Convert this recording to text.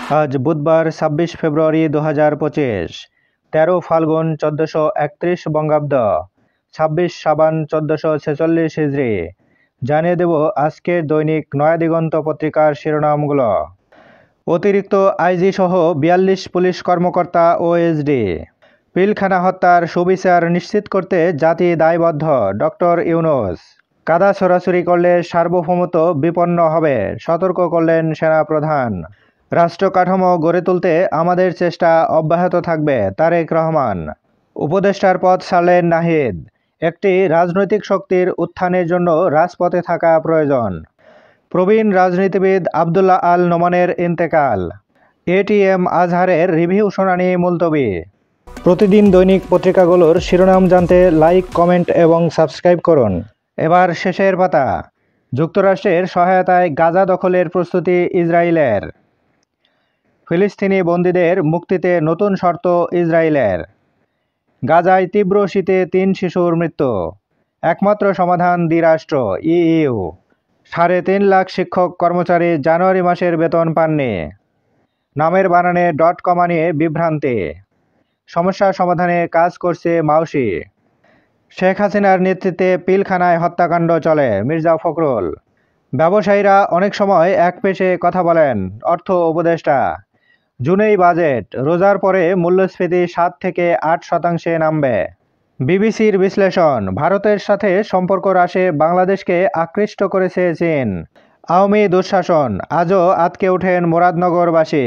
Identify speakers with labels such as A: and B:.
A: আজ বুধবার ২৬ ফেব্রুয়ারি ২০২৫, ১৩ ফাল্গুন ১৪৩১ বঙ্গাব্দ, ২৬ সাবান ১৪৪৬ হিজরি। জানিয়ে দেব আজকের দৈনিক নয়াদিগন্ত পত্রিকার শিরোনামগুলো। অতিরিক্ত আইজি সহ ৪২ পুলিশ কর্মকর্তা ওএসডি। পিলখানা হত্যার সুবিচার নিশ্চিত করতে জাতি দায়বদ্ধ, ডক্টর ইউনূস। কাদা ছোড়াছুড়ি করলে সার্বভৌমত্ব বিপন্ন হবে, সতর্ক করলেন সেনাপ্রধান। রাষ্ট্র কাঠামো গড়ে তুলতে আমাদের চেষ্টা অব্যাহত থাকবে, তারেক রহমান। উপদেষ্টার পদ ছাড়লেন নাহিদ। একটি রাজনৈতিক শক্তির উত্থানের জন্য রাজপথে থাকা প্রয়োজন। প্রবীণ রাজনীতিবিদ আবদুল্লাহ আল নোমানের ইন্তেকাল। এটিএম আজহারের রিভিউ শুনানি মুলতবি। প্রতিদিন দৈনিক পত্রিকাগুলোর শিরোনাম জানতে লাইক, কমেন্ট এবং সাবস্ক্রাইব করুন। এবার শেষের পাতা। যুক্তরাষ্ট্রের সহায়তায় গাজা দখলের প্রস্তুতি ইসরায়েলের। ফিলিস্তিনি বন্দীদের মুক্তিতে নতুন শর্ত ইসরায়েলের। গাজায় তীব্র শীতে ৩ শিশুর মৃত্যু। একমাত্র সমাধান দ্বিরাষ্ট্র ইইউ। ৩.৫ লাখ শিক্ষক কর্মচারী জানুয়ারি মাসের বেতন পাননি। নামের বানানে .কমা নিয়ে বিভ্রান্তি। সমস্যা সমাধানে কাজ করছে মাউসি। শেখ হাসিনার নেতৃত্বে পিলখানায় হত্যাকাণ্ড চলে, মির্জা ফখরুল। ব্যবসায়ীরা অনেক সময় একপেশে কথা বলেন, অর্থ উপদেষ্টা। জুনেই বাজেট, রোজার পরে মূল্যস্ফীতি ৭ থেকে ৮% নামবে। বিবিসির বিশ্লেষণ, ভারতের সাথে সম্পর্ক হ্রাসে বাংলাদেশকে আকৃষ্ট করেছে চীন। আওয়ামী দুঃশাসন, আজও আঁতকে ওঠেন মুরাদনগরবাসী।